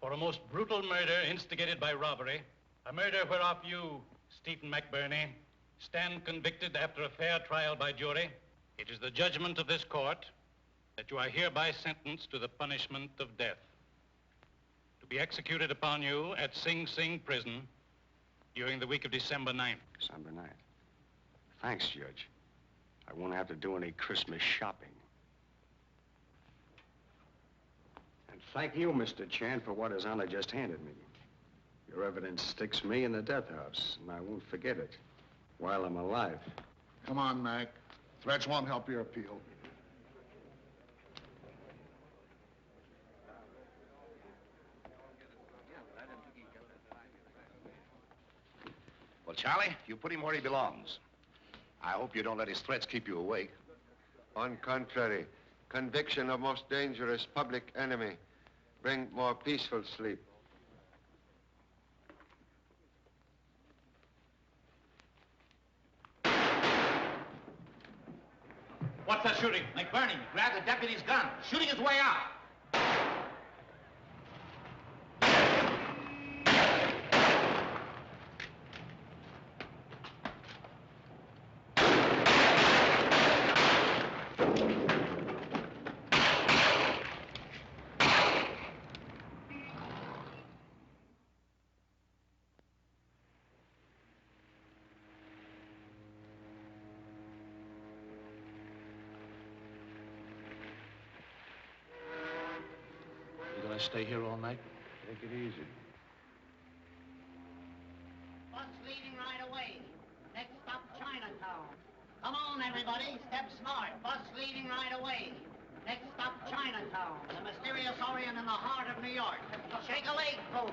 for a most brutal murder instigated by robbery, a murder whereof you, Stephen McBurney, stand convicted after a fair trial by jury, it is the judgment of this court that you are hereby sentenced to the punishment of death, to be executed upon you at Sing Sing Prison during the week of December 9th. December 9th. Thanks, Judge. I won't have to do any Christmas shopping. And thank you, Mr. Chan, for what His Honor just handed me. Your evidence sticks me in the death house, and I won't forget it while I'm alive. Come on, Mac. Threats won't help your appeal. Well, Charlie, you put him where he belongs. I hope you don't let his threats keep you awake. On contrary, conviction of most dangerous public enemy bring more peaceful sleep. What's that shooting? McBurney grabbed the deputy's gun, shooting his way out. Stay here all night? Take it easy. Bus leaving right away. Next stop, Chinatown. Come on, everybody. Step smart. Bus leaving right away. Next stop, Chinatown. The mysterious Orient in the heart of New York. Shake a leg, folks.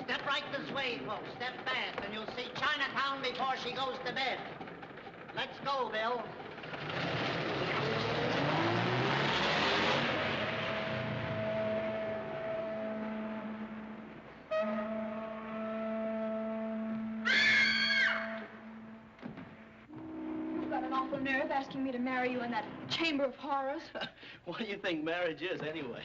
Step right this way, folks. Step fast, and you'll see Chinatown before she goes to bed. Let's go, Bill. Nerve asking me to marry you in that chamber of horrors. What do you think marriage is, anyway?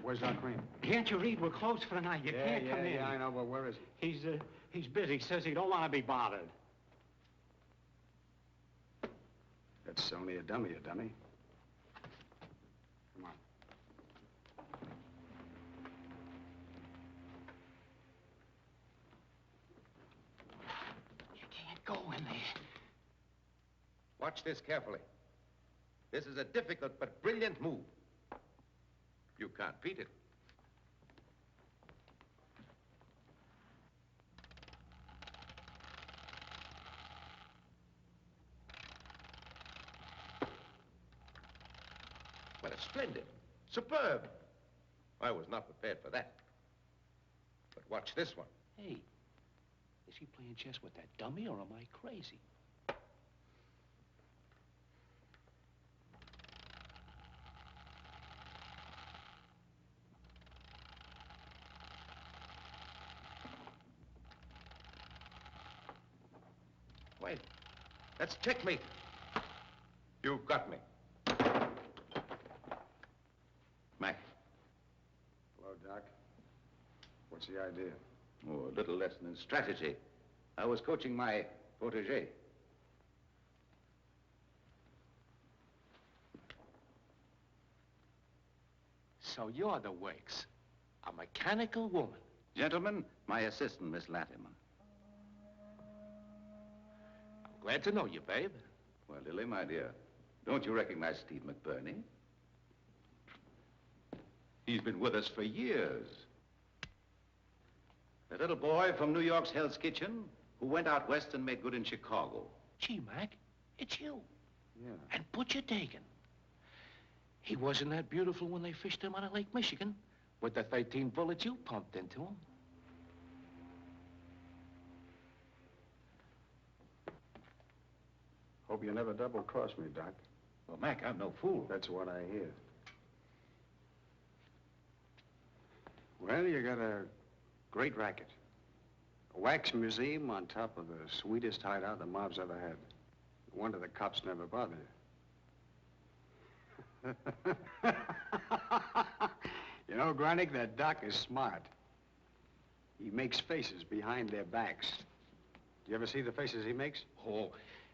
Where's Doc Green? Can't you read? We're closed for the night. You can't come in. Yeah, I know, but where is he? He's busy. Says he don't want to be bothered. That's only a dummy. Come on. Go in there. Watch this carefully. This is a difficult but brilliant move. You can't beat it. Well, it's splendid. Superb. I was not prepared for that. But watch this one. Hey, is he playing chess with that dummy, or am I crazy? Wait. That's checkmate. You've got me. Mac. Hello, Doc. What's the idea? Oh, a little lesson in strategy. I was coaching my protege. So you're the Wakes, a mechanical woman. Gentlemen, my assistant, Miss Latimer. I'm glad to know you, babe. Well, Lily, my dear, don't you recognize Steve McBurney? He's been with us for years. The little boy from New York's Hell's Kitchen who went out west and made good in Chicago. Gee, Mac, it's you. Yeah. And Butcher Dagan. He wasn't that beautiful when they fished him out of Lake Michigan with the 13 bullets you pumped into him. Hope you never double-cross me, Doc. Well, Mac, I'm no fool. That's what I hear. Well, you got a great racket. A wax museum on top of the sweetest hideout the mob's ever had. No wonder the cops never bothered. You know, Granick, that doc is smart. He makes faces behind their backs. Do you ever see the faces he makes? Oh,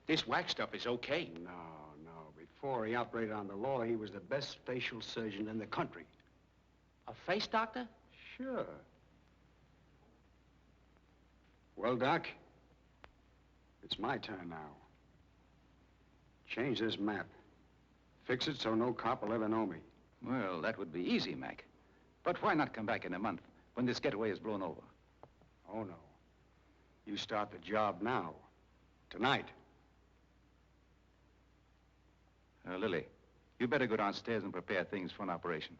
this wax stuff is okay. No. Before he operated on the law, he was the best facial surgeon in the country. A face doctor? Sure. Well, Doc, it's my turn now. Change this map. Fix it so no cop will ever know me. Well, that would be easy, Mac. But why not come back in a month when this getaway is blown over? Oh, no. You start the job now. Tonight. Lily, you better go downstairs and prepare things for an operation.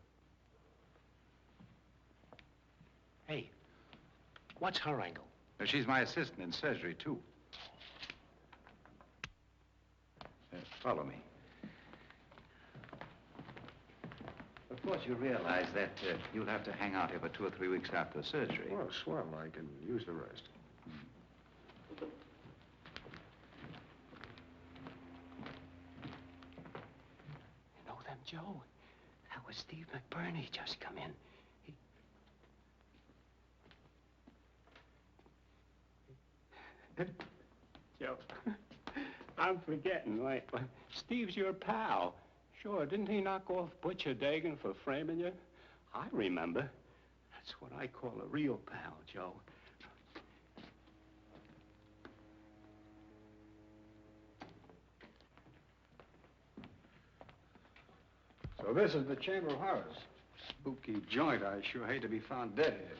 Hey, what's her angle? She's my assistant in surgery, too. Follow me. Of course, you realize that you'll have to hang out here for 2 or 3 weeks after the surgery. Well, swell. I can use the rest. You know them, Joe? That was Steve McBurney just come in. Joe, I'm forgetting. Wait, Steve's your pal. Sure, didn't he knock off Butcher Dagan for framing you? I remember. That's what I call a real pal, Joe. So this is the Chamber of Horrors. Spooky joint. I sure hate to be found dead here.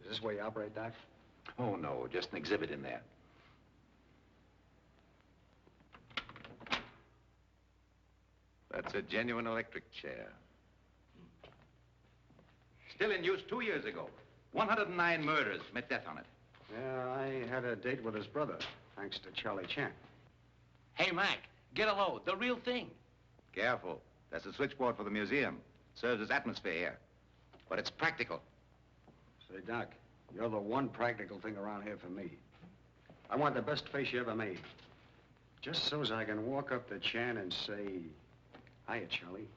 Is this where you operate, Doc? Oh, no, just an exhibit in there. That's a genuine electric chair. Still in use 2 years ago. 109 murders met death on it. Yeah, I had a date with his brother, thanks to Charlie Chan. Hey, Mac, get a load. The real thing. Careful. That's the switchboard for the museum. Serves as atmosphere here. But it's practical. Say, Doc, you're the one practical thing around here for me. I want the best face you ever made. Just so as I can walk up to Chan and say, hiya, Charlie,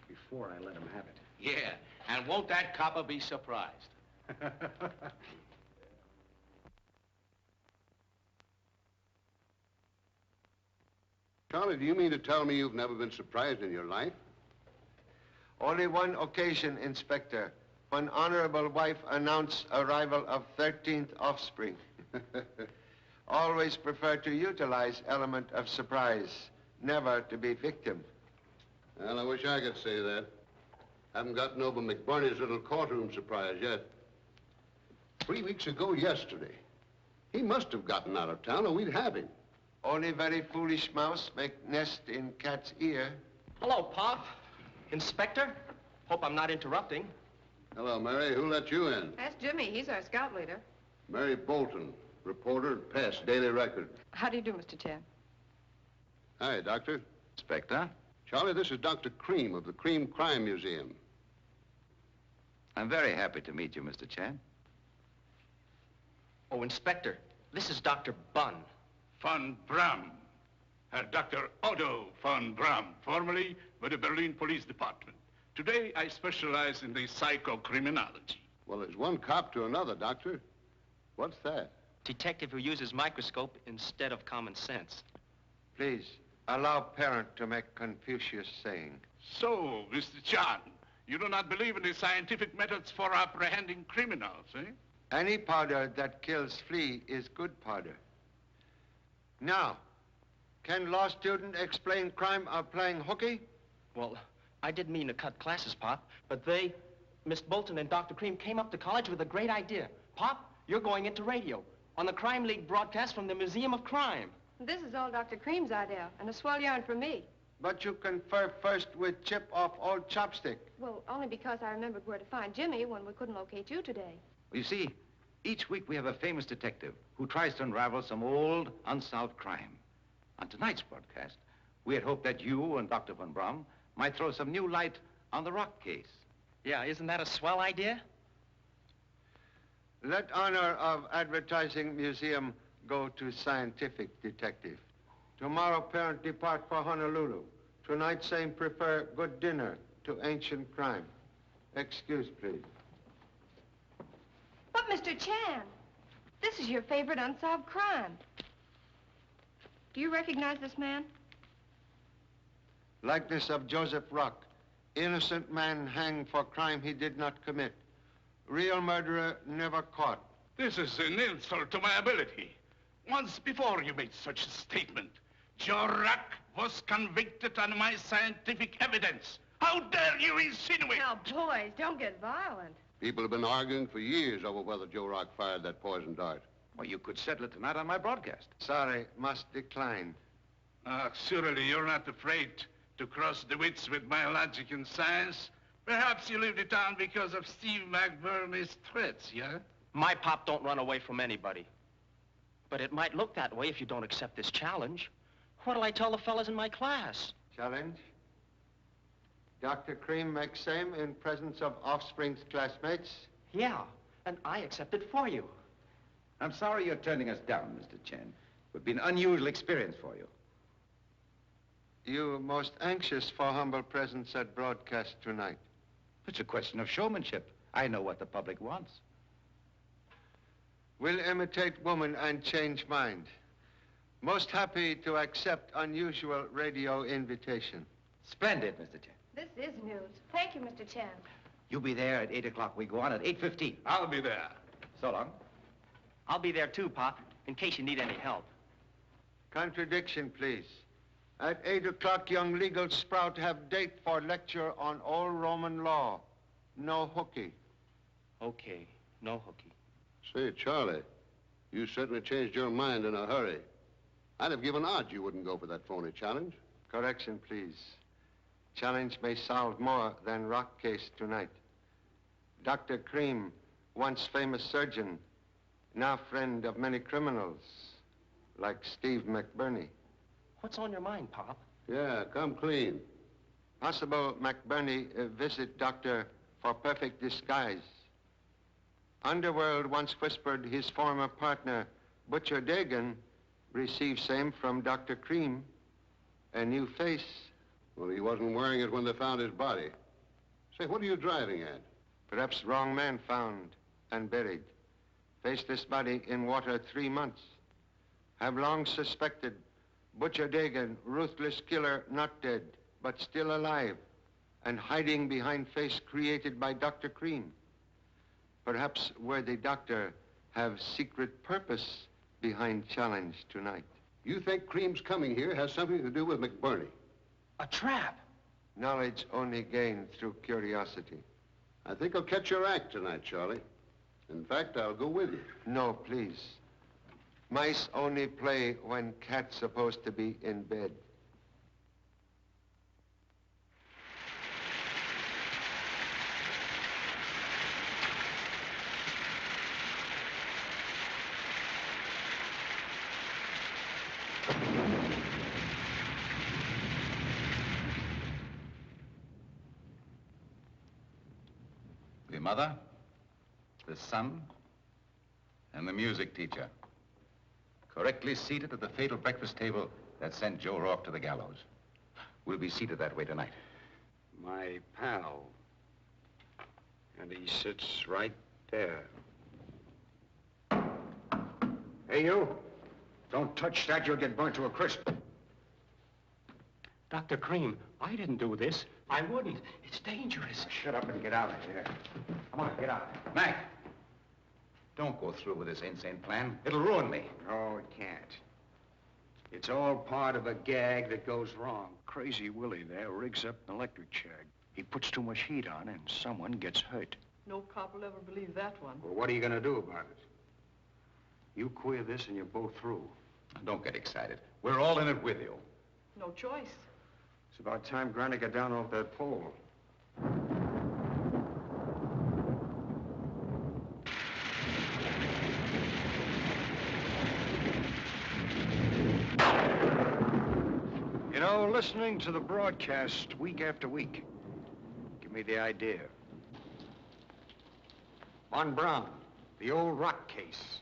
before I let him have it. Yeah, and won't that copper be surprised? Charlie, do you mean to tell me you've never been surprised in your life? Only one occasion, Inspector, when honorable wife announced arrival of 13th offspring. Always prefer to utilize element of surprise, never to be victim. Well, I wish I could say that. Haven't gotten over McBurney's little courtroom surprise yet. 3 weeks ago yesterday. He must have gotten out of town or we'd have him. Only very foolish mouse make nest in cat's ear. Hello, Pop. Inspector? Hope I'm not interrupting. Hello, Mary. Who let you in? That's Jimmy. He's our scout leader. Mary Bolton, reporter at Pest Daily Record. How do you do, Mr. Chan? Hi, Doctor. Inspector? Charlie, this is Dr. Cream of the Cream Crime Museum. I'm very happy to meet you, Mr. Chan. Oh, Inspector, this is Dr. Bunn. Von Braun. Dr. Otto von Braun, formerly with the Berlin Police Department. Today, I specialize in the psychocriminology. Well, there's one cop to another, Doctor. What's that? Detective who uses microscope instead of common sense. Please, allow parent to make Confucius saying. So, Mr. Chan, you do not believe in the scientific methods for apprehending criminals, eh? Any powder that kills flea is good powder. Now, can law student explain crime of playing hooky? Well, I didn't mean to cut classes, Pop, but Miss Bolton and Dr. Cream came up to college with a great idea. Pop, you're going into radio on the Crime League broadcast from the Museum of Crime. This is all Dr. Cream's idea, and a swell yarn for me. But you confer first with Chip off old Chopstick. Well, only because I remembered where to find Jimmy when we couldn't locate you today. You see, each week we have a famous detective who tries to unravel some old, unsolved crime. On tonight's broadcast, we had hoped that you and Dr. von Braun might throw some new light On the rock case. Yeah, isn't that a swell idea? Let honor of advertising museum go to scientific detective. Tomorrow, parent depart for Honolulu. Tonight, same prefer good dinner to ancient crime. Excuse, please. But, Mr. Chan, this is your favorite unsolved crime. Do you recognize this man? Likeness of Joseph Rock. Innocent man hanged for crime he did not commit. Real murderer never caught. This is an insult to my ability. Once before you made such a statement. Joe Rock was convicted on my scientific evidence. How dare you insinuate? Now, boys, don't get violent. People have been arguing for years over whether Joe Rock fired that poison dart. Well, you could settle it tonight on my broadcast. Sorry, must decline. Surely you're not afraid to cross the wits with my logic and science. Perhaps you lived it down because of Steve McBurney's threats, yeah? My pop don't run away from anybody. But it might look that way if you don't accept this challenge. What'll I tell the fellas in my class? Challenge? Dr. Cream makes same in presence of offspring's classmates? Yeah, and I accept it for you. I'm sorry you're turning us down, Mr. Chen. It would be an unusual experience for you. You most anxious for humble presence at broadcast tonight? It's a question of showmanship. I know what the public wants. Will imitate woman and change mind. Most happy to accept unusual radio invitation. Splendid, Mr. Chen. This is news. Thank you, Mr. Chan. You'll be there at 8 o'clock. We go on at 8:15. I'll be there. So long. I'll be there too, Pop, in case you need any help. Contradiction, please. At 8 o'clock, young legal sprout have date for lecture on old Roman law. No hooky. Okay, no hooky. Say, Charlie, you certainly changed your mind in a hurry. I'd have given odds you wouldn't go for that phony challenge. Correction, please. Challenge may solve more than rock case tonight. Dr. Cream, once famous surgeon, now friend of many criminals, like Steve McBurney. What's on your mind, Pop? Yeah, come clean. Possible McBurney visit doctor for perfect disguise. Underworld once whispered his former partner, Butcher Dagan, received same from Dr. Cream. A new face. Well, he wasn't wearing it when they found his body. Say, what are you driving at? Perhaps wrong man found and buried. Faced this body in water 3 months. Have long suspected Butcher Dagan, ruthless killer, not dead, but still alive, and hiding behind face created by Dr. Cream. Perhaps worthy doctor have secret purpose behind challenge tonight. You think Cream's coming here has something to do with McBurney? A trap. Knowledge only gained through curiosity. I think I'll catch your act tonight, Charlie. In fact, I'll go with you. No, please. Mice only play when cat's supposed to be in bed. The mother, the son, and the music teacher. Correctly seated at the fatal breakfast table that sent Joe Rourke to the gallows. We'll be seated that way tonight. My pal. And he sits right there. Hey, you. Don't touch that. You'll get burnt to a crisp. Dr. Cream, I didn't do this. I wouldn't. It's dangerous. Shut up and get out of here. Come on, get out. Mac, don't go through with this insane plan. It'll ruin me. No, it can't. It's all part of a gag that goes wrong. Crazy Willie there rigs up an electric chair. He puts too much heat on and someone gets hurt. No cop will ever believe that one. Well, what are you going to do about it? You queer this and you're both through. Don't get excited. We're all in it with you. No choice. It's about time Granny got down off that pole. You know, listening to the broadcast week after week Give me the idea. Von Braun, the old rock case.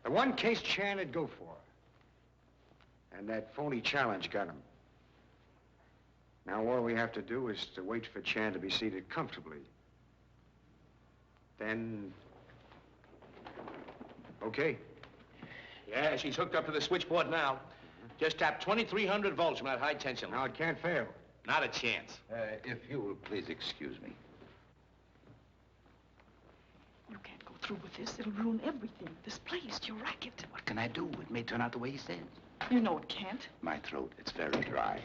The one case Chan would go for. And that phony challenge got him. Now all we have to do is to wait for Chan to be seated comfortably. Then... Okay. Yeah, she's hooked up to the switchboard now. Just tap 2,300 volts from that high tension. Now it can't fail. Not a chance. If you will please excuse me. You can't go through with this. It'll ruin everything. This place, your racket. What can I do? It may turn out the way he says. You know it can't. My throat, it's very dry.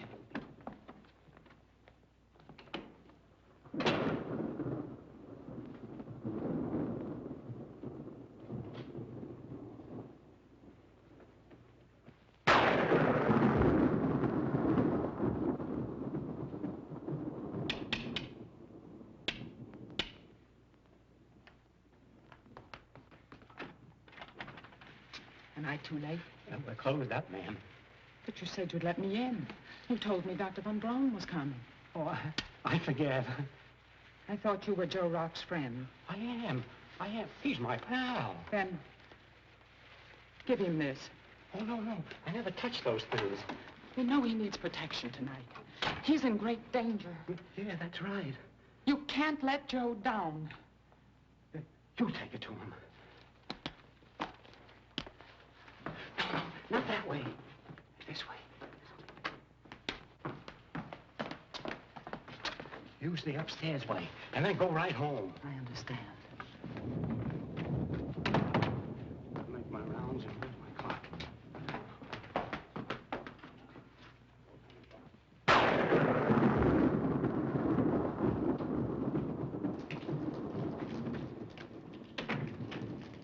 Am I too late? We're closed up, ma'am. But you said you'd let me in. You told me Dr. Von Braun was coming. Oh, I forget. I thought you were Joe Rock's friend. I am. He's my pal. Then, give him this. Oh, no. I never touched those things. You know he needs protection tonight. He's in great danger. Yeah, that's right. You can't let Joe down. You take it to him. No, not that way. This way. Use the upstairs way, and then go right home. I understand. I'll make my rounds and where's my clock?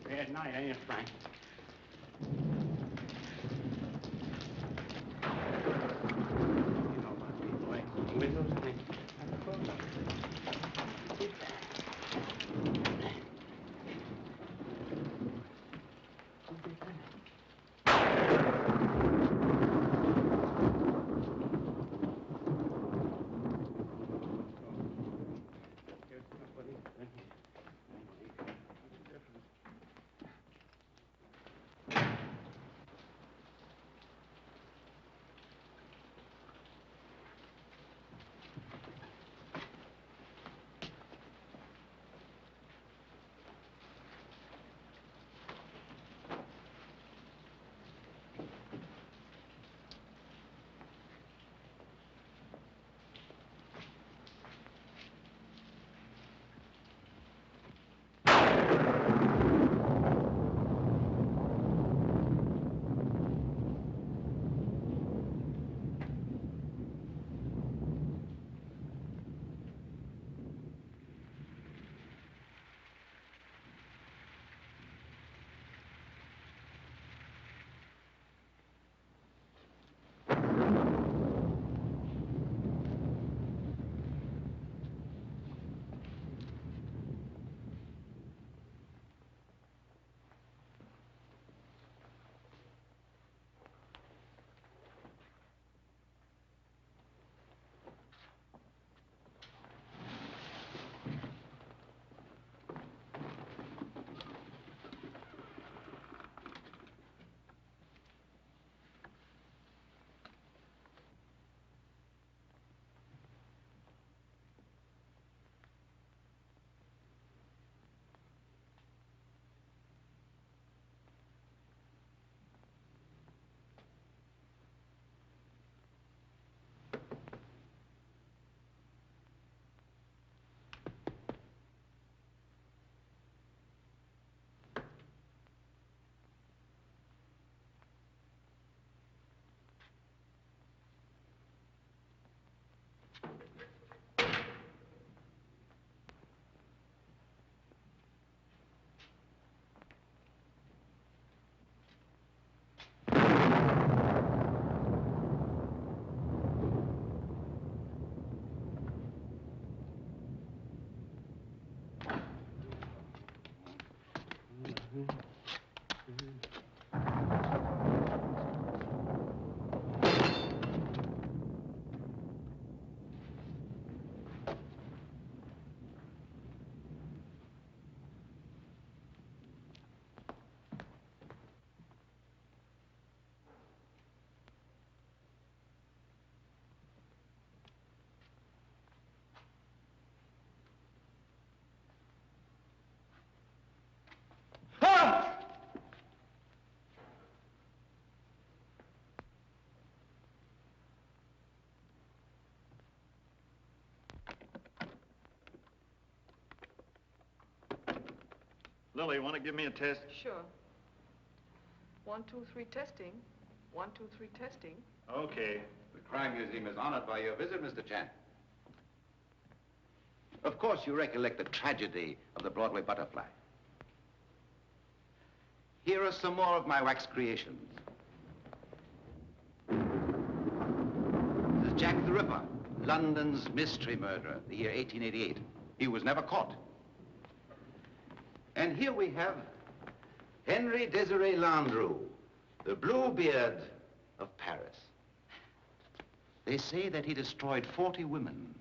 Bad night, ain't it, Frank? Windows, I think. Lily, want to give me a test? Sure. 1, 2, 3, testing. 1, 2, 3, testing. Okay. The Crime Museum is honored by your visit, Mr. Chan. Of course, you recollect the tragedy of the Broadway butterfly. Here are some more of my wax creations. This is Jack the Ripper, London's mystery murderer, the year 1888. He was never caught. And here we have Henry Desiree Landru, the Bluebeard of Paris. They say that he destroyed 40 women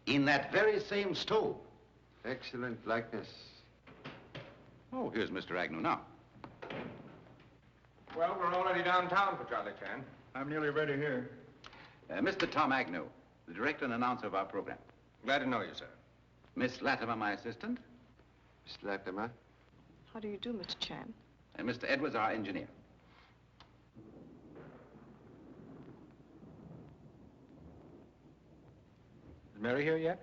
in that very same stove. Excellent likeness. Oh, here's Mr. Agnew now. Well, we're already downtown for Charlie Chan. I'm nearly ready here. Mr. Tom Agnew, the director and announcer of our program. Glad to know you, sir. Miss Latimer, my assistant. Miss Latimer. How do you do, Mr. Chan? And Mr. Edwards, our engineer. Is Mary here yet?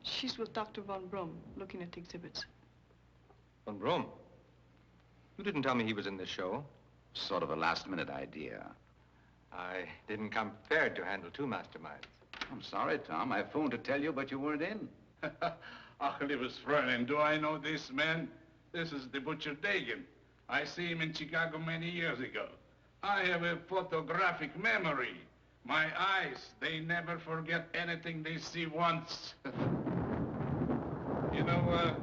She's with Dr. Von Brum, looking at the exhibits. Von Brum? You didn't tell me he was in this show. Sort of a last-minute idea. I didn't come prepared to handle two masterminds. I'm sorry, Tom. I phoned to tell you, but you weren't in. Ach, liebes Fräulein, do I know this man? This is the butcher Dagan. I see him in Chicago many years ago. I have a photographic memory. My eyes, they never forget anything they see once. You know,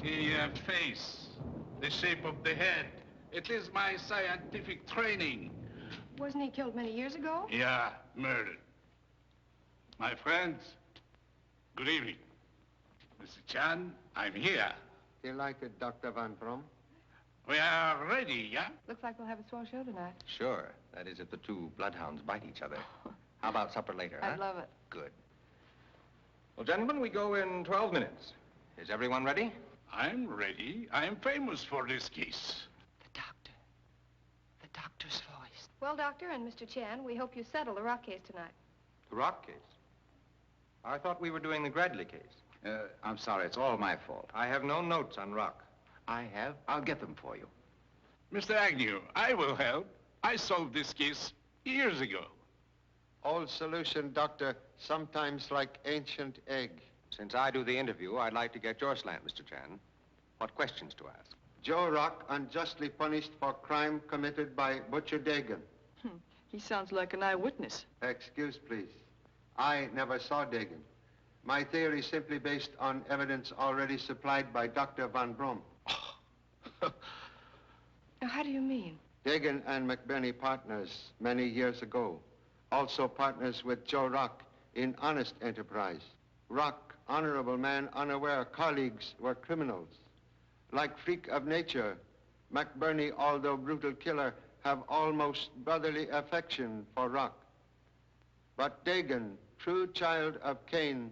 the face, the shape of the head. It is my scientific training. Wasn't he killed many years ago? Yeah, murdered. My friends, good evening. Mr. Chan, I'm here. You like it, Dr. Von Brum? We are ready, yeah? Looks like we'll have a swell show tonight. Sure. That is if the two bloodhounds bite each other. How about supper later, huh? I'd love it. Good. Well, gentlemen, we go in 12 minutes. Is everyone ready? I'm ready. I'm famous for this case. The doctor's voice. Well, Doctor and Mr. Chan, we hope you settle the rock case tonight. The Rock case? I thought we were doing the Gradley case. I'm sorry. It's all my fault. I have no notes on Rock. I have. I'll get them for you. Mr. Agnew, I will help. I solved this case years ago. Old solution, Doctor, sometimes like ancient egg. Since I do the interview, I'd like to get your slant, Mr. Chan. What questions to ask? Joe Rock unjustly punished for crime committed by Butcher Dagan. He sounds like an eyewitness. Excuse, please. I never saw Dagan. My theory is simply based on evidence already supplied by Dr. Von Brum. Now, how do you mean? Dagan and McBurney partners many years ago. Also partners with Joe Rock in honest enterprise. Rock, honorable man, unaware colleagues were criminals. Like freak of nature, McBurney, although brutal killer, have almost brotherly affection for Rock. But Dagan, true child of Cain,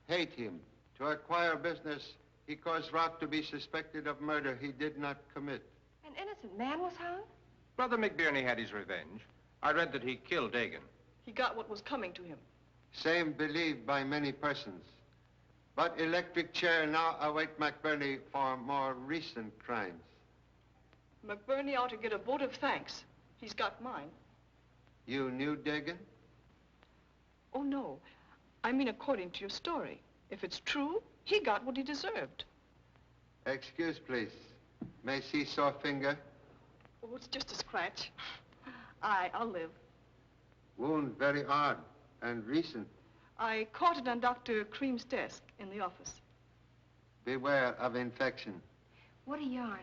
hate him. To acquire business, he caused Rock to be suspected of murder he did not commit. An innocent man was hung? Brother McBurney had his revenge. I read that he killed Dagan. He got what was coming to him. Same believed by many persons. But electric chair now await McBurney for more recent crimes. McBurney ought to get a vote of thanks. He's got mine. You knew Dagan? Oh, no. I mean, according to your story. If it's true, he got what he deserved. Excuse, please. May see sore finger? Oh, it's just a scratch. I'll live. Wound very odd and recent. I caught it on Dr. Cream's desk in the office. Beware of infection. What a yarn.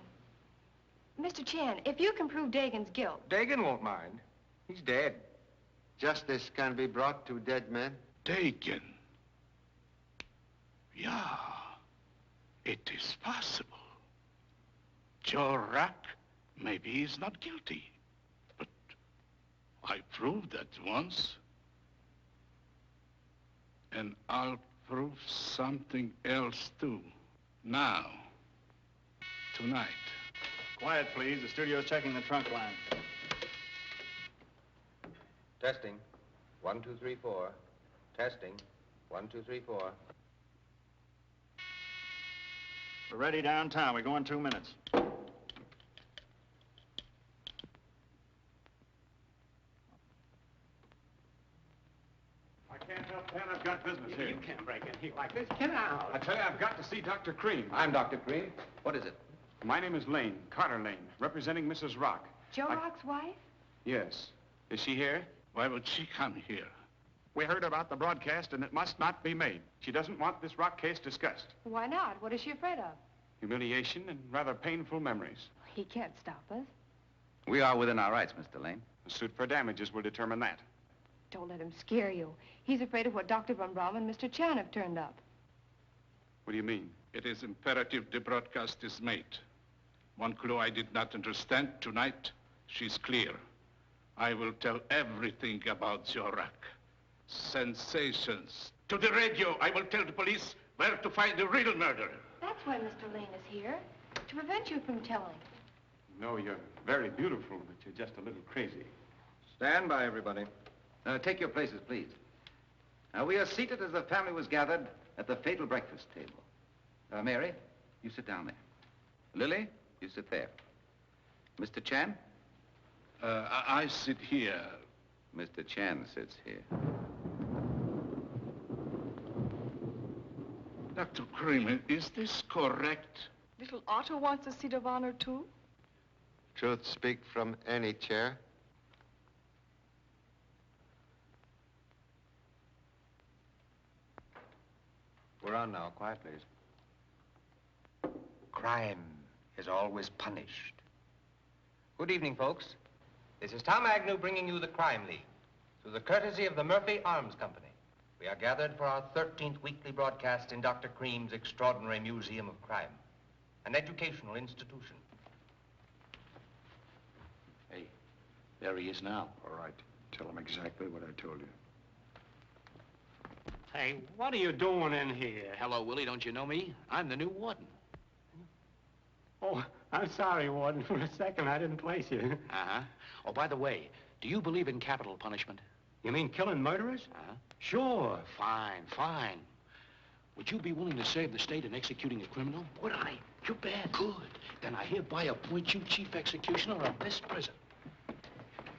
Mr. Chan, if you can prove Dagan's guilt... Dagan won't mind. He's dead. Justice can be brought to dead men. Dagan. Yeah, it is possible. Joe Rack, maybe he's not guilty. But I proved that once. And I'll prove something else, too. Now. Tonight. Quiet, please. The studio's checking the trunk line. Testing. 1, 2, 3, 4. Testing. 1, 2, 3, 4. We're ready downtown. We go in 2 minutes. I can't help that. I've got business here. You can't break in here like this. Get out. I tell you, I've got to see Dr. Cream. I'm Dr. Cream. What is it? My name is Lane, Carter Lane, representing Mrs. Rock. Joe Rock's wife? Yes. Is she here? Why would she come here? We heard about the broadcast, and it must not be made. She doesn't want this Rock case discussed. Why not? What is she afraid of? Humiliation and rather painful memories. He can't stop us. We are within our rights, Mr. Lane. A suit for damages will determine that. Don't let him scare you. He's afraid of what Dr. Von Braun and Mr. Chan have turned up. What do you mean? It is imperative the broadcast is made. One clue I did not understand tonight, she's clear. I will tell everything about Joe Rock. Sensations. To the radio, I will tell the police where to find the real murderer. That's why Mr. Lane is here, to prevent you from telling. No, you're very beautiful, but you're just a little crazy. Stand by, everybody. Take your places, please. We are seated as the family was gathered at the fatal breakfast table. Mary, you sit down there. Lily, you sit there. Mr. Chan? I sit here. Mr. Chan sits here. Dr. Cream, is this correct? Little Otto wants a seat of honor, too? Truth speak from any chair. We're on now. Quiet, please. Crime is always punished. Good evening, folks. This is Tom Agnew bringing you the Crime League through the courtesy of the Murphy Arms Company. We are gathered for our 13th weekly broadcast in Dr. Cream's extraordinary Museum of Crime, an educational institution. Hey, there he is now. All right. Tell him exactly what I told you. Hey, what are you doing in here? Hello, Willie. Don't you know me? I'm the new warden. Oh, I'm sorry, Warden. For a second, I didn't place you. Uh-huh. Oh, by the way, do you believe in capital punishment? You mean killing murderers? Uh-huh. Sure. Fine, fine. Would you be willing to save the state in executing a criminal? Would I? You bet. Good. Then I hereby appoint you chief executioner of this prison.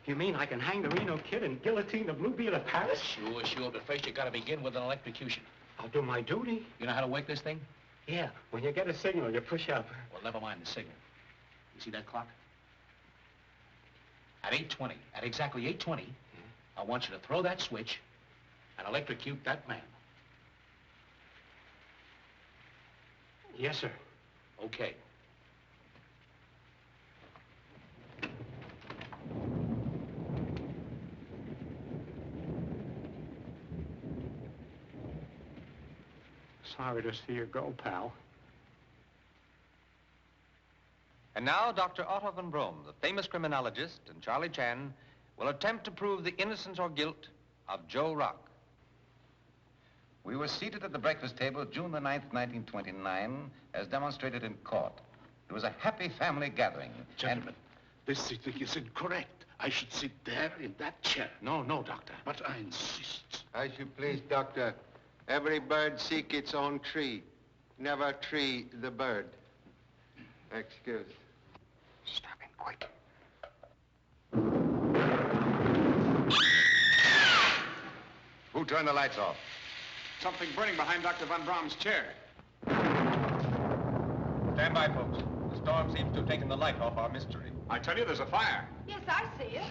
You mean I can hang the Reno kid and guillotine the Bluebeard of Paris? Sure, but first you gotta begin with an electrocution. I'll do my duty. You know how to work this thing? Yeah, when you get a signal, you push up. Well, never mind the signal. You see that clock? At 8:20, at exactly 8:20, I want you to throw that switch and electrocute that man. Yes, sir. Okay. Sorry to see you go, pal. And now, Dr. Otto von Braun, the famous criminologist, and Charlie Chan will attempt to prove the innocence or guilt of Joe Rock. We were seated at the breakfast table June the 9th, 1929, as demonstrated in court. It was a happy family gathering. Gentlemen, this sitting is incorrect. I should sit there in that chair. No, Doctor. But I insist. As you please, Doctor. Every bird seek its own tree. Never tree the bird. Excuse. Stop him, quick. Who turned the lights off? Something burning behind Dr. Von Braun's chair. Stand by, folks. The storm seems to have taken the light off our mystery. I tell you, there's a fire. Yes, I see it.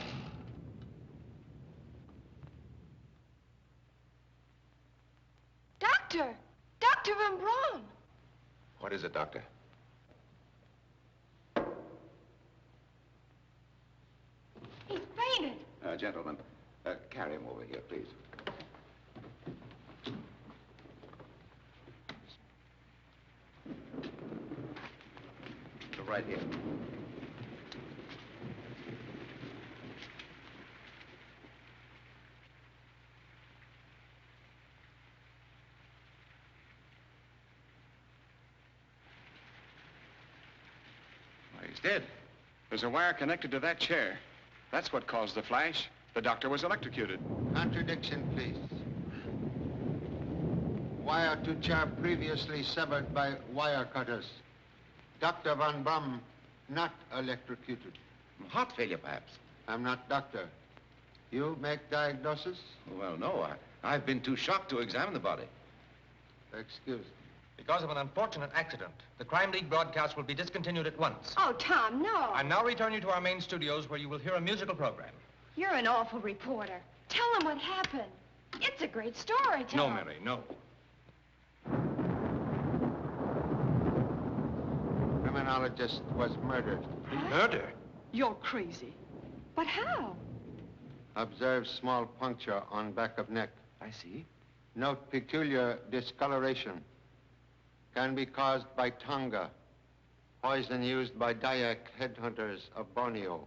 Doctor! Dr. Von Braun! What is it, Doctor? He's fainted. Gentlemen, carry him over here, please. Right here. Well, he's dead. There's a wire connected to that chair. That's what caused the flash. The doctor was electrocuted. Contradiction, please. Wire to chair previously severed by wire cutters. Dr. Van Brum, not electrocuted. Heart failure, perhaps. I'm not doctor. You make diagnosis? Well, no. I've been too shocked to examine the body. Excuse me. Because of an unfortunate accident, the Crime League broadcast will be discontinued at once. Oh, Tom, no. I now return you to our main studios where you will hear a musical program. You're an awful reporter. Tell them what happened. It's a great story, Tom. No, Mary, no. Criminologist was murdered. Murder? You're crazy. But how? Observe small puncture on back of neck. I see. Note peculiar discoloration. Can be caused by tonga, poison used by Dayak headhunters of Borneo.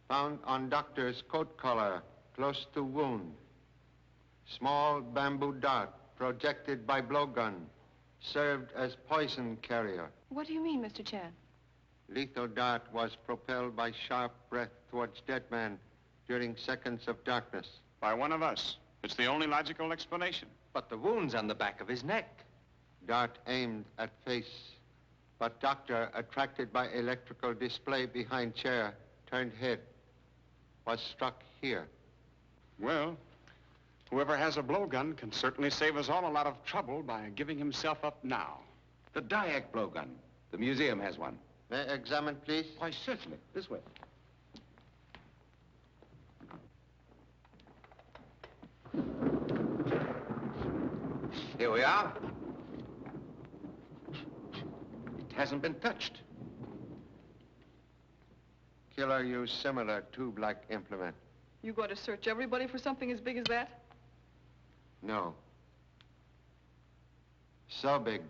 Found on doctor's coat collar, close to wound. Small bamboo dart projected by blowgun, served as poison carrier. What do you mean, Mr. Chan? Lethal dart was propelled by sharp breath towards dead man during seconds of darkness. By one of us. It's the only logical explanation. But the wound's on the back of his neck. Dart aimed at face, but doctor, attracted by electrical display behind chair, turned head, was struck here. Well, whoever has a blowgun can certainly save us all a lot of trouble by giving himself up now. The Dayak blowgun. The museum has one. May I examine, please? Why, certainly. This way. Here we are. It hasn't been touched. Killer used similar tube-like implement. You going to search everybody for something as big as that? No. So big.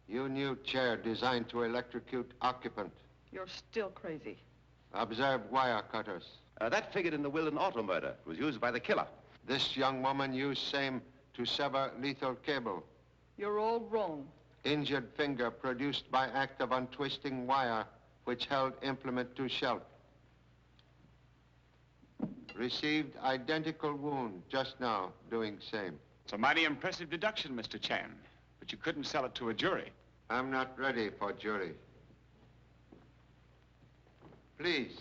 You new chair designed to electrocute occupant. You're still crazy. Observe wire cutters. That figured in the Wilden auto murder. It was used by the killer. This young woman used same to sever lethal cable. You're all wrong. Injured finger produced by act of untwisting wire which held implement to shelf. Received identical wound just now, doing same. It's a mighty impressive deduction, Mr. Chan. But you couldn't sell it to a jury. I'm not ready for jury. Please,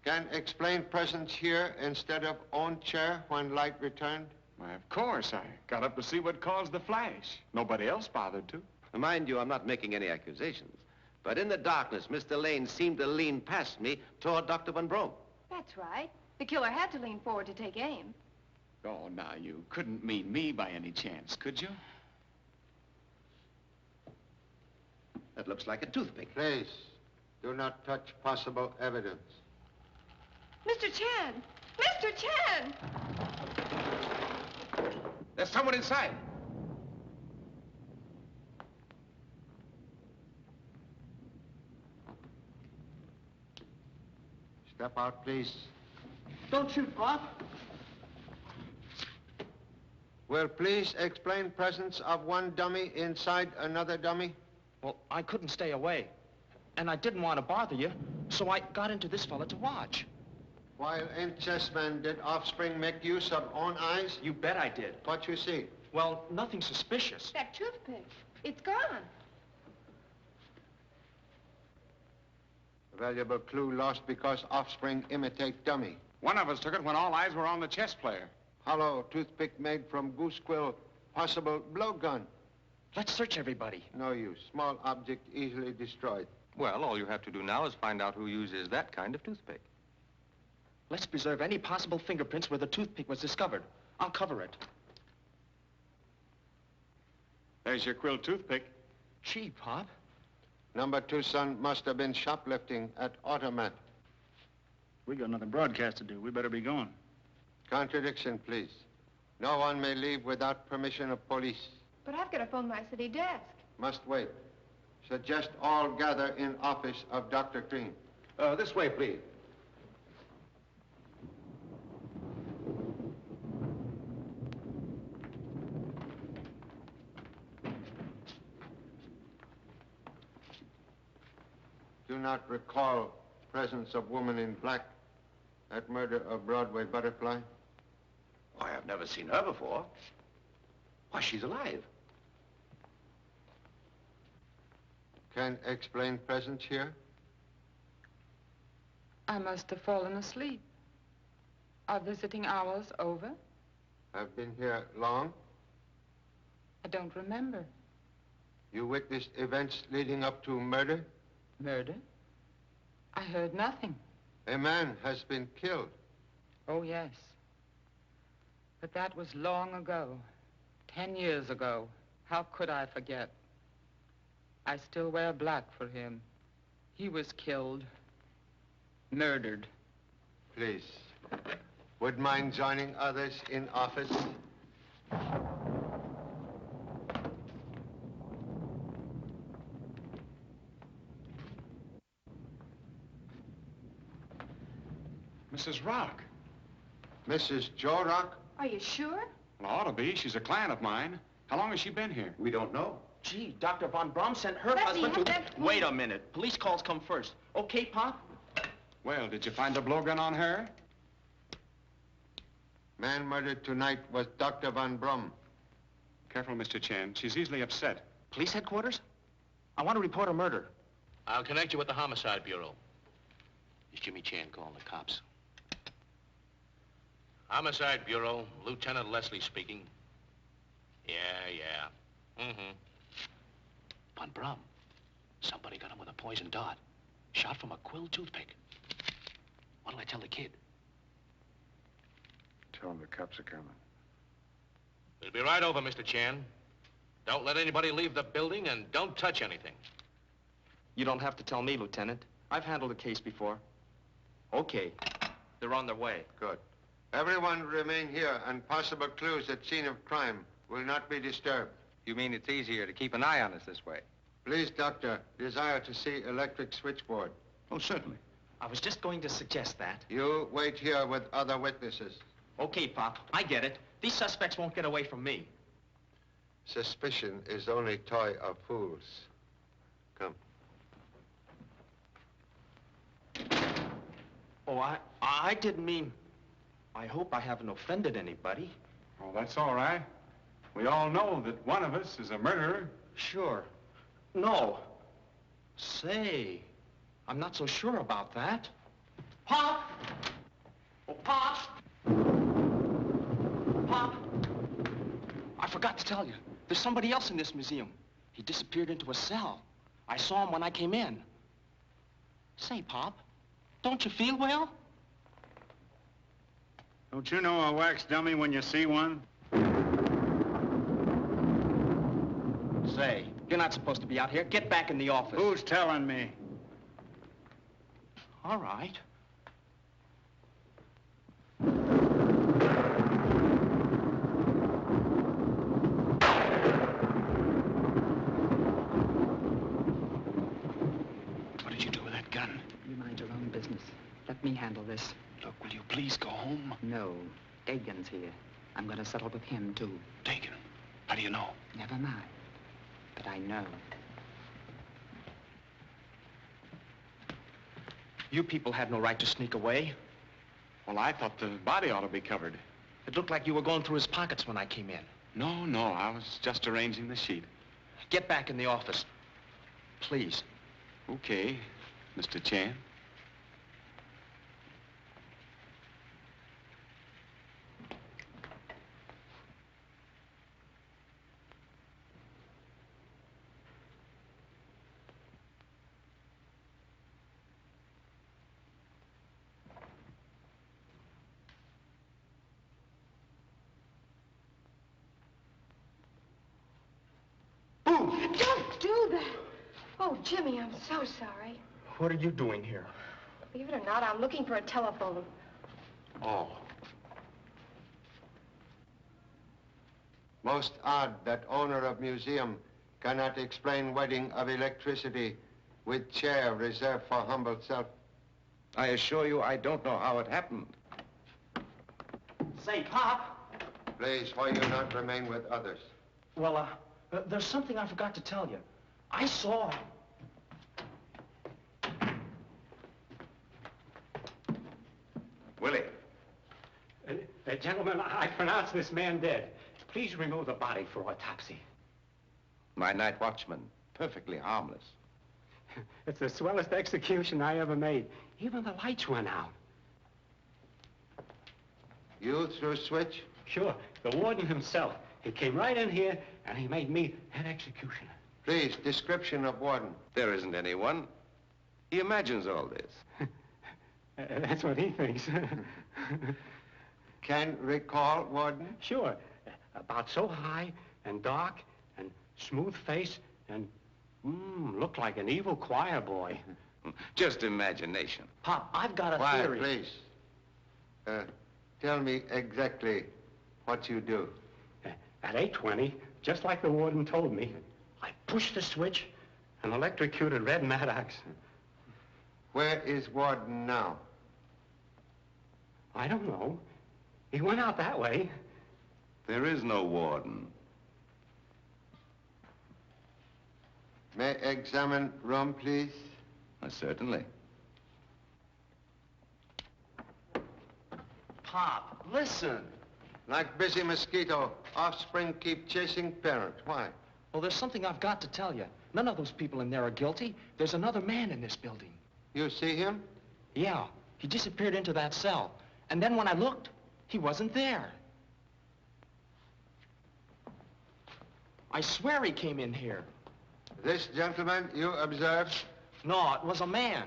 can explain presence here instead of own chair when light returned? Why, of course. I got up to see what caused the flash. Nobody else bothered to. Mind you, I'm not making any accusations. But in the darkness, Mr. Lane seemed to lean past me toward Dr. Van Brom. That's right. The killer had to lean forward to take aim. Oh, now, you couldn't mean me by any chance, could you? That looks like a toothpick. Please, do not touch possible evidence. Mr. Chan! Mr. Chan! There's someone inside. Step out, please. Don't shoot, Pop. Will please explain presence of one dummy inside another dummy? Well, I couldn't stay away. And I didn't want to bother you, so I got into this fella to watch. While in chessmen, did offspring make use of own eyes? You bet I did. What you see? Well, nothing suspicious. That toothpick. It's gone. A valuable clue lost because offspring imitate dummy. One of us took it when all eyes were on the chess player. Hollow toothpick made from goose quill, possible blowgun. Let's search everybody. No use. Small object easily destroyed. Well, all you have to do now is find out who uses that kind of toothpick. Let's preserve any possible fingerprints where the toothpick was discovered. I'll cover it. There's your quill toothpick. Gee, Pop. Number 2 son must have been shoplifting at Automat. We got another broadcast to do. We better be going. Contradiction, please. No one may leave without permission of police. But I've got to phone my city desk. Must wait. Suggest all gather in office of Dr. Green. This way, please. do not recall presence of woman in black at murder of Broadway Butterfly? Why, I've never seen her before. Why, she's alive. Can explain presence here? I must have fallen asleep. Are visiting hours over? Have been here long? I don't remember. You witnessed events leading up to murder? Murder? I heard nothing. A man has been killed. Oh, yes. But that was long ago. 10 years ago. How could I forget? I still wear black for him. He was killed. Murdered. Please. Would mind joining others in office? Mrs. Rock. Mrs. Joe Rock? Are you sure? Well, ought to be. She's a client of mine. How long has she been here? We don't know. Gee, Dr. Von Braun sent her Let me husband have to... that- Wait a minute. Police calls come first. Okay, Pop? Well, did you find a blowgun on her? Man murdered tonight was Dr. Von Brum. Careful, Mr. Chan. She's easily upset. Police headquarters? I want to report a murder. I'll connect you with the Homicide Bureau. It's Jimmy Chan calling the cops. Homicide Bureau, Lieutenant Leslie speaking. Yeah. Mm-hmm. Von Brum. Somebody got him with a poison dart. Shot from a quill toothpick. What'll I tell the kid? Tell him the cops are coming. We'll be right over, Mr. Chan. Don't let anybody leave the building and don't touch anything. You don't have to tell me, Lieutenant. I've handled a case before. Okay. They're on their way. Good. Everyone remain here, and possible clues at scene of crime will not be disturbed. You mean it's easier to keep an eye on us this way? Please, Doctor, desire to see electric switchboard. Oh, certainly. I was just going to suggest that. You wait here with other witnesses. Okay, Pop. I get it. These suspects won't get away from me. Suspicion is only toy of fools. Come. Oh, I didn't mean... I hope I haven't offended anybody. Oh, that's all right. We all know that one of us is a murderer. Sure. No. Say, I'm not so sure about that. Pop! Oh, Pop! Pop! I forgot to tell you. There's somebody else in this museum. He disappeared into a cell. I saw him when I came in. Say, Pop, don't you feel well? Don't you know a wax dummy when you see one? Say, you're not supposed to be out here. Get back in the office. Who's telling me? All right. What did you do with that gun? You mind your own business. Let me handle this. Look, will you please go home? No. Dagan's here. I'm going to settle with him, too. Dagan? How do you know? Never mind. But I know. You people had no right to sneak away. Well, I thought the body ought to be covered. It looked like you were going through his pockets when I came in. No, I was just arranging the sheet. Get back in the office. Please. Okay, Mr. Chan. Don't do that. Oh, Jimmy, I'm so sorry. What are you doing here? Believe it or not, I'm looking for a telephone. Oh. Most odd that owner of museum cannot explain wedding of electricity with chair reserved for humble self. I assure you, I don't know how it happened. Say, Pop. Please, why you not remain with others? Well, there's something I forgot to tell you. I saw... Gentlemen, I pronounce this man dead. Please remove the body for autopsy. My night watchman, perfectly harmless. It's the swellest execution I ever made. Even the lights went out. You threw a switch? Sure, the warden himself. He came right in here, and he made me head executioner. Please, description of warden. There isn't anyone. He imagines all this. That's what he thinks. Can recall, warden? Sure. About so high and dark and smooth face and looked like an evil choir boy. Just imagination. Pop, I've got a Quiet, theory. Please. Tell me exactly what you do. At 8:20, just like the warden told me, I pushed the switch and electrocuted Red Maddox. Where is warden now? I don't know. He went out that way. There is no warden. May I examine room, please? Certainly. Pop, listen. Like busy mosquito, offspring keep chasing parent. Why? Well, there's something I've got to tell you. None of those people in there are guilty. There's another man in this building. You see him? Yeah, he disappeared into that cell. And then when I looked, he wasn't there. I swear he came in here. This gentleman you observed? No, it was a man.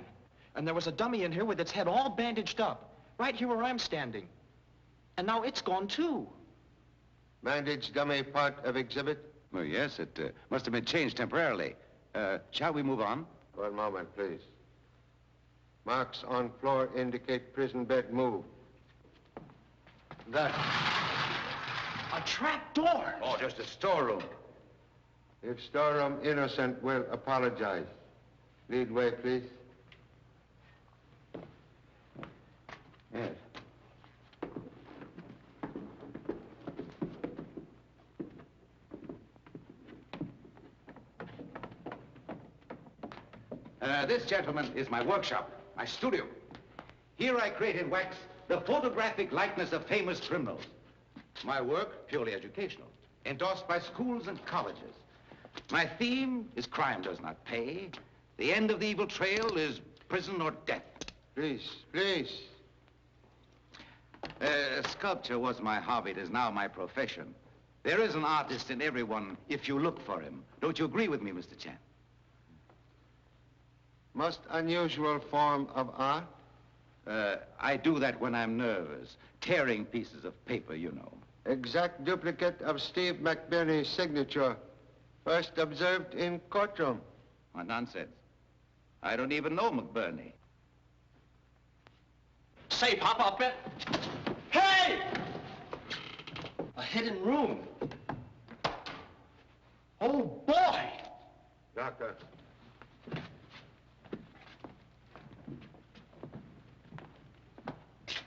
And there was a dummy in here with its head all bandaged up, right here where I'm standing. And now it's gone too. Bandaged dummy part of exhibit? Oh, yes, it must have been changed temporarily. Shall we move on? One moment, please. Marks on floor indicate prison bed moved. That. A trap door. Oh, just a storeroom. If storeroom innocent, will apologize. Lead way, please. Yes. This, gentlemen, is my workshop, my studio. Here I create in wax the photographic likeness of famous criminals. My work, purely educational, endorsed by schools and colleges. My theme is crime does not pay. The end of the evil trail is prison or death. Please, please. Sculpture was my hobby. It is now my profession. There is an artist in everyone if you look for him. Don't you agree with me, Mr. Chan? Most unusual form of art? I do that when I'm nervous. Tearing pieces of paper, you know. Exact duplicate of Steve McBurney's signature. First observed in courtroom. What nonsense. I don't even know McBurney. Say, Pop, I'll bet. Hey! A hidden room. Oh, boy! Doctor.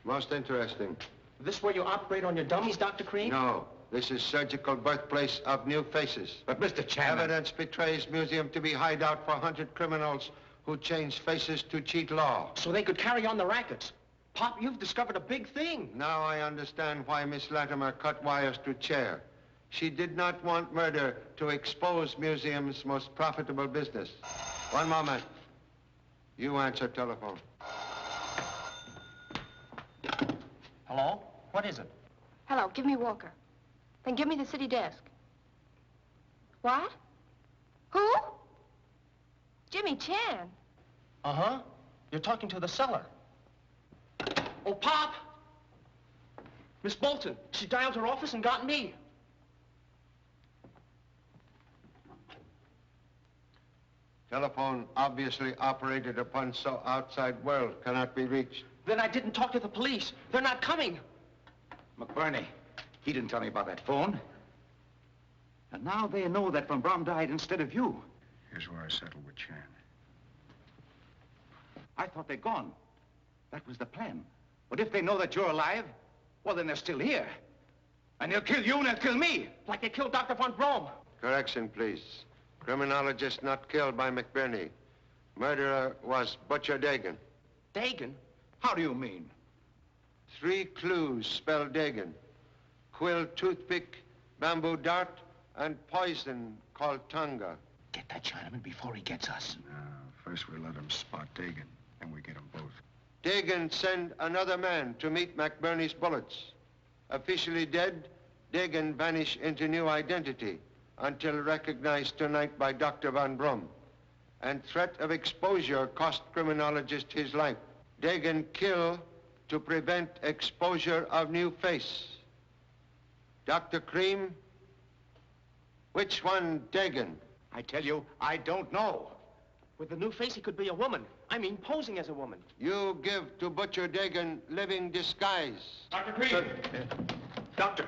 Most interesting. This where you operate on your dummies, Dr. Cream? No. This is surgical birthplace of new faces. But, Mr. Chan... Evidence betrays museum to be hideout for hunted criminals who change faces to cheat law. So they could carry on the rackets. Pop, you've discovered a big thing. Now I understand why Miss Latimer cut wires to chair. She did not want murder to expose museum's most profitable business. One moment. You answer telephone. Hello? What is it? Hello, give me Walker. Then give me the city desk. What? Who? Jimmy Chan. Uh-huh. You're talking to the cellar. Oh, Pop! Miss Bolton. She dialed her office and got me. Telephone obviously operated upon so outside world cannot be reached. Then I didn't talk to the police. They're not coming. McBurney, he didn't tell me about that phone. And now they know that Von Braun died instead of you. Here's where I settled with Chan. I thought they'd gone. That was the plan. But if they know that you're alive, well, then they're still here. And they'll kill you and they'll kill me. Like they killed Dr. Von Braun. Correction, please. Criminologist not killed by McBurney. Murderer was Butcher Dagan. Dagan? How do you mean? 3 clues spell Dagan. Quill toothpick, bamboo dart, and poison called Tonga. Get that Chinaman before he gets us. No, first we let him spot Dagan, then we get them both. Dagan sent another man to meet McBurney's bullets. Officially dead, Dagan vanished into new identity until recognized tonight by Dr. Van Brum. And threat of exposure cost criminologist his life. Dagan kill to prevent exposure of new face. Dr. Cream, which one Dagan? I tell you, I don't know. With the new face, he could be a woman. I mean, posing as a woman. You give to Butcher Dagan living disguise. Dr. Cream! Doctor,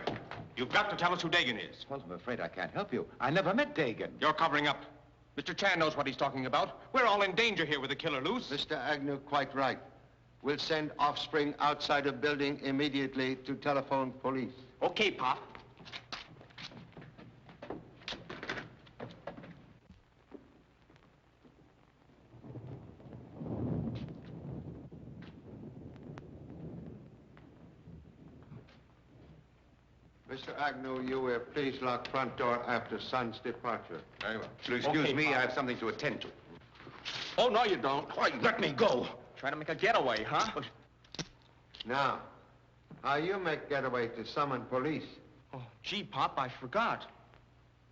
you've got to tell us who Dagan is. Well, I'm afraid I can't help you. I never met Dagan. You're covering up. Mr. Chan knows what he's talking about. We're all in danger here with the killer loose. Mr. Agnew, quite right. We'll send offspring outside of building immediately to telephone police. Okay, Pop. Mr. Agnew, you will please lock front door after son's departure. Very well. If you'll excuse me, I have something to attend to. Oh, no, you don't. Why, let me go. Trying to make a getaway, huh? Now, how you make getaway to summon police? Oh, gee, Pop, I forgot.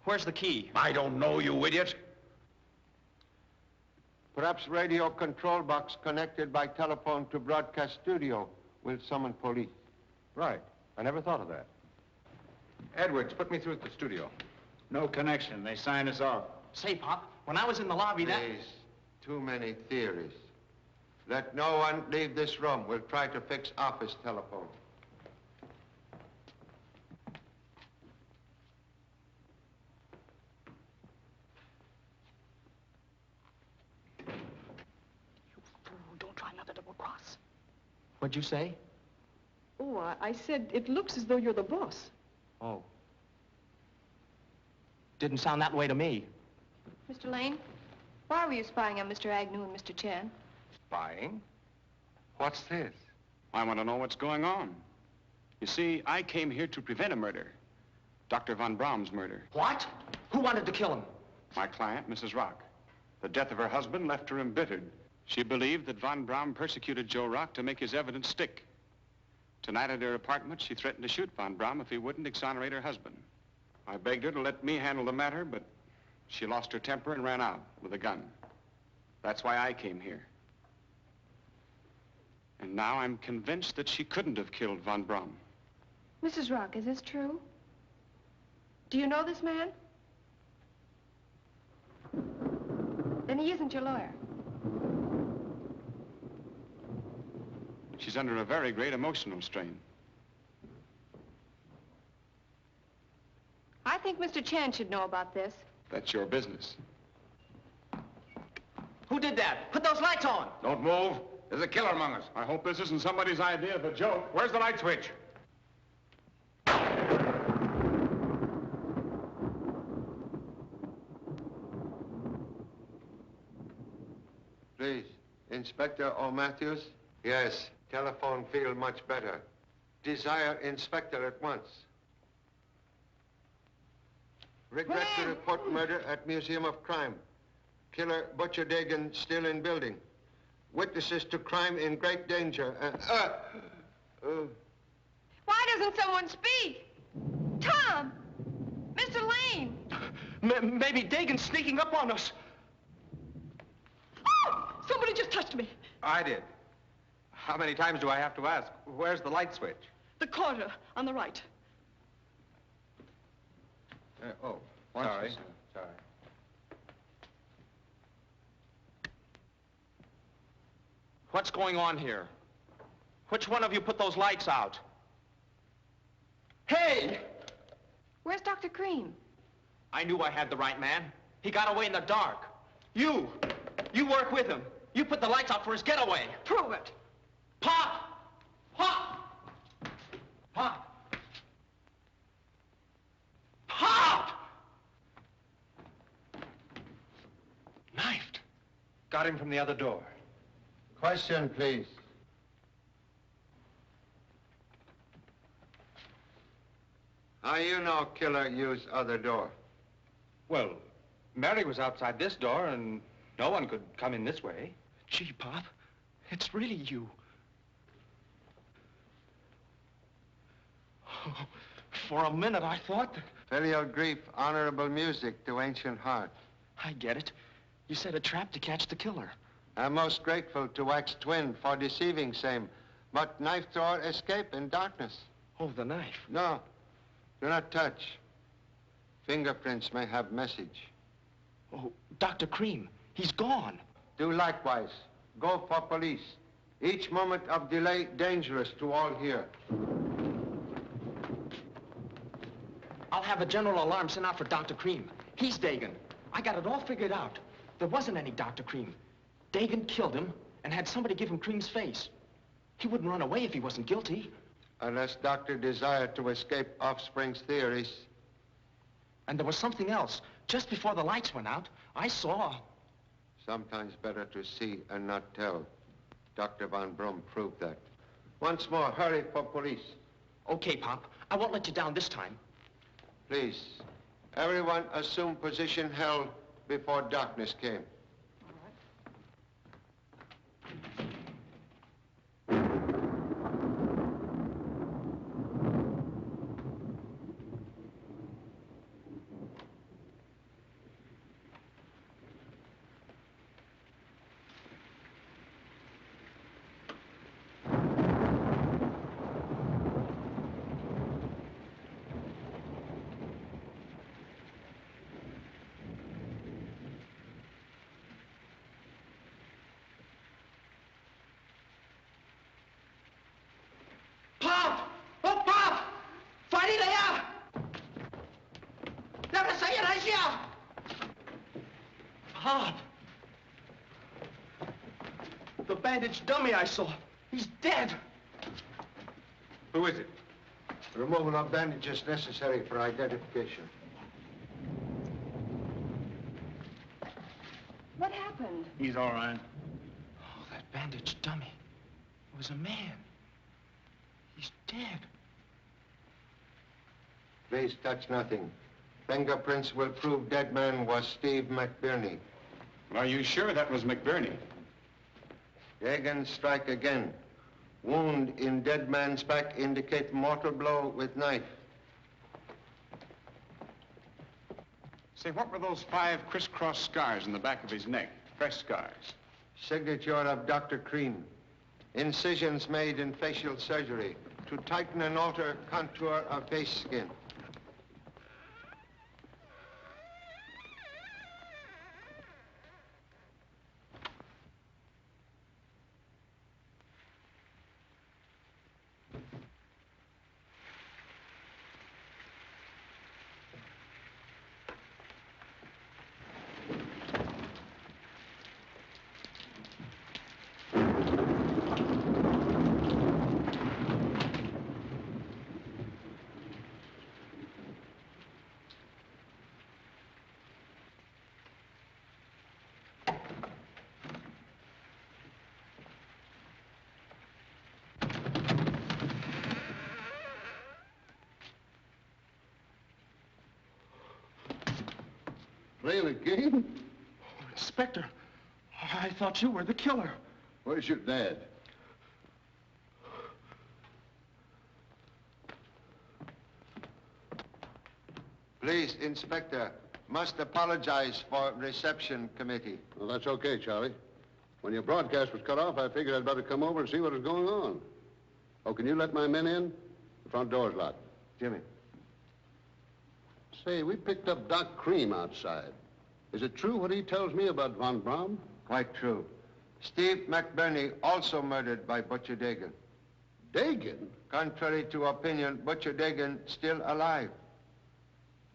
Where's the key? I don't know, you idiot. Perhaps radio control box connected by telephone to broadcast studio will summon police. Right. I never thought of that. Edwards, put me through to the studio. No connection. They signed us off. Say, Pop, when I was in the lobby, Please, too many theories. Let no one leave this room. We'll try to fix office telephone. Don't try another double cross. What'd you say? Oh, I said it looks as though you're the boss. Oh. Didn't sound that way to me. Mr. Lane, why were you spying on Mr. Agnew and Mr. Chan? Spying? What's this? I want to know what's going on. You see, I came here to prevent a murder. Dr. Von Braum's murder. What? Who wanted to kill him? My client, Mrs. Rock. The death of her husband left her embittered. She believed that Von Braum persecuted Joe Rock to make his evidence stick. Tonight at her apartment, she threatened to shoot Von Braum if he wouldn't exonerate her husband. I begged her to let me handle the matter, but she lost her temper and ran out with a gun. That's why I came here. And now I'm convinced that she couldn't have killed Von Braum. Mrs. Rock, is this true? Do you know this man? Then he isn't your lawyer. She's under a very great emotional strain. I think Mr. Chan should know about this. That's your business. Who did that? Put those lights on. Don't move. There's a killer among us. I hope this isn't somebody's idea of a joke. Where's the light switch? Please, Inspector O'Matthews? Yes, telephone feel much better. Desire Inspector at once. Regret to report murder at Museum of Crime. Killer Butcher Dagan still in building. Witnesses to crime in great danger. Why doesn't someone speak? Tom! Mr. Lane! Maybe Dagan's sneaking up on us. Oh! Somebody just touched me. I did. How many times do I have to ask? Where's the light switch? The corner on the right. Sorry. Sorry. What's going on here? Which one of you put those lights out? Hey! Where's Dr. Cream? I knew I had the right man. He got away in the dark. You work with him. You put the lights out for his getaway. Prove it. Pop! Pop! Pop! Pop! Knifed. Got him from the other door. Question, please. How you know killer used other door? Well, Mary was outside this door, and no one could come in this way. Gee, Pop, it's really you. Oh, for a minute, I thought that... Filial grief, honorable music to ancient heart. I get it. You set a trap to catch the killer. I'm most grateful to wax twin for deceiving same, but knife thrower escape in darkness. Oh, the knife? No, do not touch. Fingerprints may have message. Oh, Dr. Cream, he's gone. Do likewise. Go for police. Each moment of delay dangerous to all here. I'll have a general alarm sent out for Dr. Cream. He's Dagan. I got it all figured out. There wasn't any Dr. Cream. Dagan killed him and had somebody give him Cream's face. He wouldn't run away if he wasn't guilty. Unless Doctor desired to escape offspring's theories. And there was something else. Just before the lights went out, I saw... Sometimes better to see and not tell. Dr. Von Brum proved that. Once more, hurry for police. Okay, Pop. I won't let you down this time. Please, everyone assume position held before darkness came. Pop! The bandaged dummy I saw. He's dead. Who is it? Removal of bandages necessary for identification. What happened? He's all right. Oh, that bandaged dummy. It was a man. He's dead. Please touch nothing. Fingerprints will prove dead man was Steve McBurney. Are you sure that was McBurney? Dagan strike again. Wound in dead man's back indicate mortal blow with knife. Say, what were those 5 crisscross scars in the back of his neck? Fresh scars. Signature of Dr. Cream. Incisions made in facial surgery to tighten and alter contour of face skin. Playing a game? Oh, Inspector, I thought you were the killer. Where's your dad? Please, Inspector, must apologize for reception committee. Well, that's okay, Charlie. When your broadcast was cut off, I figured I'd better come over and see what was going on. Oh, can you let my men in? The front door's locked. Jimmy. Say, we picked up Doc Cream outside. Is it true what he tells me about Von Braun? Quite true. Steve McBurney also murdered by Butcher Dagan. Dagan? Contrary to opinion, Butcher Dagan still alive.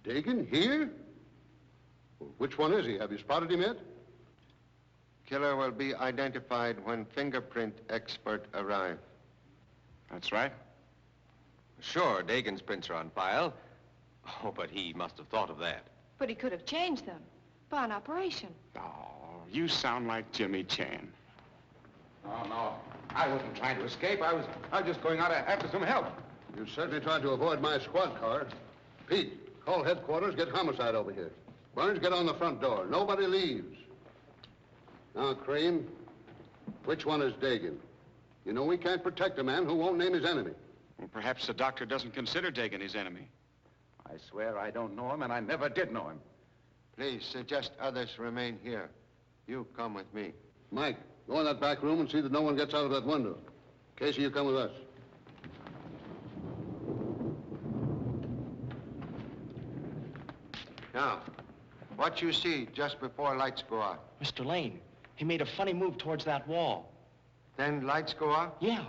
Dagan here? Well, which one is he? Have you spotted him yet? Killer will be identified when fingerprint expert arrive. That's right. Sure, Dagan's prints are on file. Oh, but he must have thought of that. But he could have changed them by an operation. Oh, you sound like Jimmy Chan. Oh, no. I wasn't trying to escape. I was just going out after some help. You certainly tried to avoid my squad car. Pete, call headquarters, get homicide over here. Burns, get on the front door. Nobody leaves. Now, Cream, which one is Dagan? You know we can't protect a man who won't name his enemy. Well, perhaps the doctor doesn't consider Dagan his enemy. I swear I don't know him, and I never did know him. Please suggest others remain here. You come with me. Mike, go in that back room and see that no one gets out of that window. Casey, you come with us. Now, what you see just before lights go out? Mr. Lane, he made a funny move towards that wall. Then lights go out? Yeah.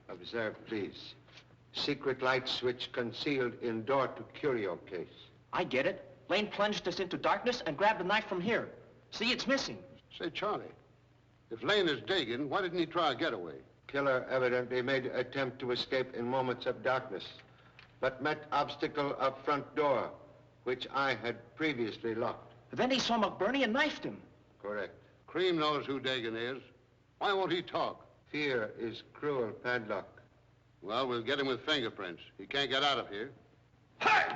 Observe, please. Secret light switch concealed in door to curio case. I get it. Lane plunged us into darkness and grabbed a knife from here. See, it's missing. Say, Charlie, if Lane is Dagan, why didn't he try a getaway? Killer evidently made attempt to escape in moments of darkness, but met obstacle of front door, which I had previously locked. Then he saw McBurney and knifed him. Correct. Cream knows who Dagan is. Why won't he talk? Fear is cruel padlock. Well, we'll get him with fingerprints. He can't get out of here. Hey!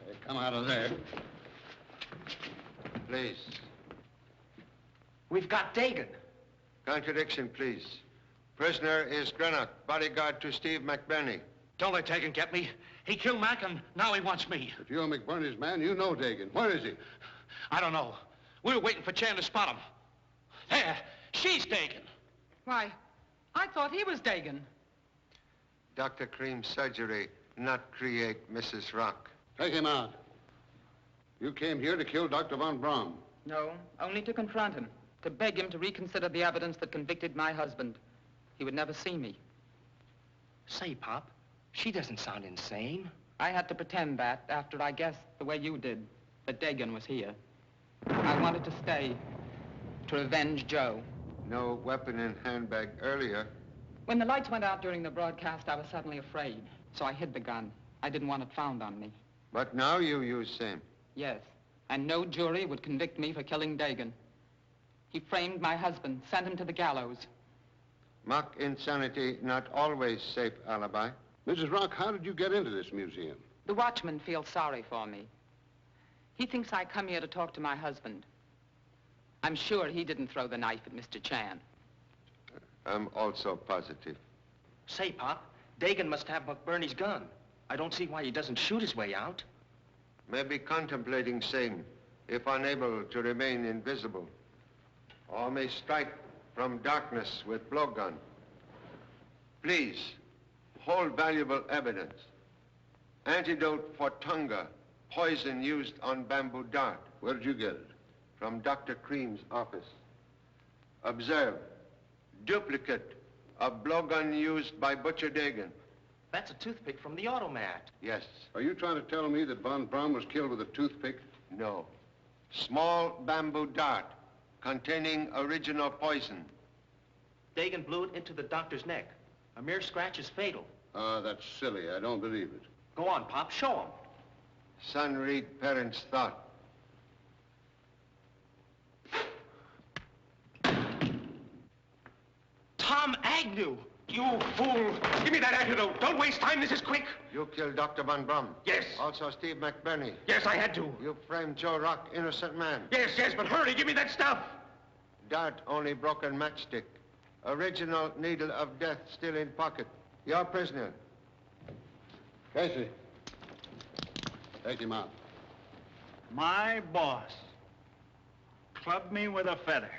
Hey, come out of there. Please. We've got Dagan. Contradiction, please. Prisoner is Greenock, bodyguard to Steve McBurney. Don't let Dagan get me. He killed Mac, and now he wants me. If you're McBurney's man, you know Dagan. Where is he? I don't know. We were waiting for Chan to spot him. There, she's Dagan. Why, I thought he was Dagan. Dr. Cream's surgery not create Mrs. Rock. Take him out. You came here to kill Dr. Von Braun. No, only to confront him, to beg him to reconsider the evidence that convicted my husband. He would never see me. Say, Pop, she doesn't sound insane. I had to pretend that after I guessed the way you did that Dagan was here. I wanted to stay to avenge Joe. No weapon in handbag earlier. When the lights went out during the broadcast, I was suddenly afraid. So I hid the gun. I didn't want it found on me. But now you use same. Yes, and no jury would convict me for killing Dagan. He framed my husband, sent him to the gallows. Mock insanity, not always safe alibi. Mrs. Rock, how did you get into this museum? The watchman feels sorry for me. He thinks I come here to talk to my husband. I'm sure he didn't throw the knife at Mr. Chan. I'm also positive. Say, Pop, Dagan must have McBurney's gun. I don't see why he doesn't shoot his way out. Maybe contemplating same, if unable to remain invisible. Or may strike from darkness with blowgun. Please, hold valuable evidence. Antidote for Tonga, poison used on bamboo dart. Where did you get it? From Dr. Cream's office. Observe, duplicate of blowgun used by Butcher Dagan. That's a toothpick from the automat. Yes. Are you trying to tell me that Von Braun was killed with a toothpick? No. Small bamboo dart containing original poison. Dagan blew it into the doctor's neck. A mere scratch is fatal. That's silly. I don't believe it. Go on, Pop. Show him. Son read parents' thought. Tom Agnew! You fool! Give me that antidote! Don't waste time, this is quick! You killed Dr. Von Braun. Yes. Also Steve McBurney. Yes, I had to. You framed Joe Rock, innocent man. Yes, but hurry, give me that stuff! Dart, only broken matchstick. Original needle of death still in pocket. Your prisoner. Casey. Take him out. My boss. Clubbed me with a feather.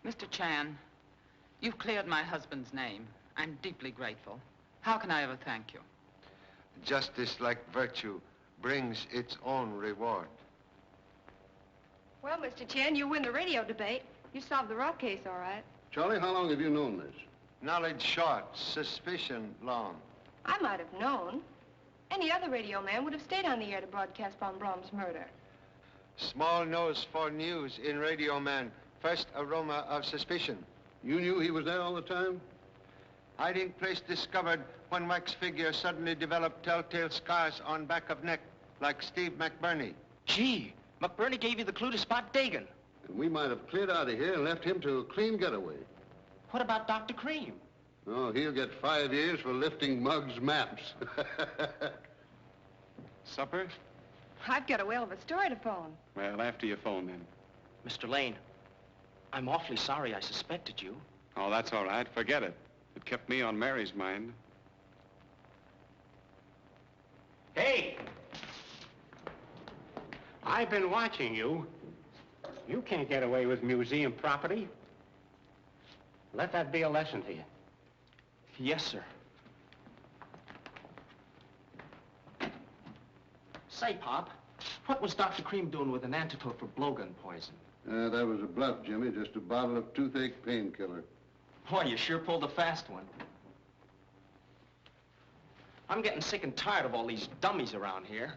Mr. Chan, you've cleared my husband's name. I'm deeply grateful. How can I ever thank you? Justice, like virtue, brings its own reward. Well, Mr. Chan, you win the radio debate. You solved the Rock case, all right. Charlie, how long have you known this? Knowledge short, suspicion long. I might have known. Any other radio man would have stayed on the air to broadcast Von Braun's murder. Small nose for news in Radio Man. First aroma of suspicion. You knew he was there all the time? Hiding place discovered when wax figure suddenly developed telltale scars on back of neck, like Steve McBurney. Gee, McBurney gave you the clue to spot Dagan. And we might have cleared out of here and left him to a clean getaway. What about Dr. Cream? Oh, he'll get 5 years for lifting Muggs' maps. Supper? I've got a whale of a story to phone. Well, after you phone, then. Mr. Lane, I'm awfully sorry I suspected you. Oh, that's all right. Forget it. It kept me on Mary's mind. Hey! I've been watching you. You can't get away with museum property. Let that be a lesson to you. Yes, sir. Say, Pop, what was Dr. Cream doing with an antidote for blowgun poison? That was a bluff, Jimmy. Just a bottle of toothache painkiller. Boy, you sure pulled a fast one. I'm getting sick and tired of all these dummies around here.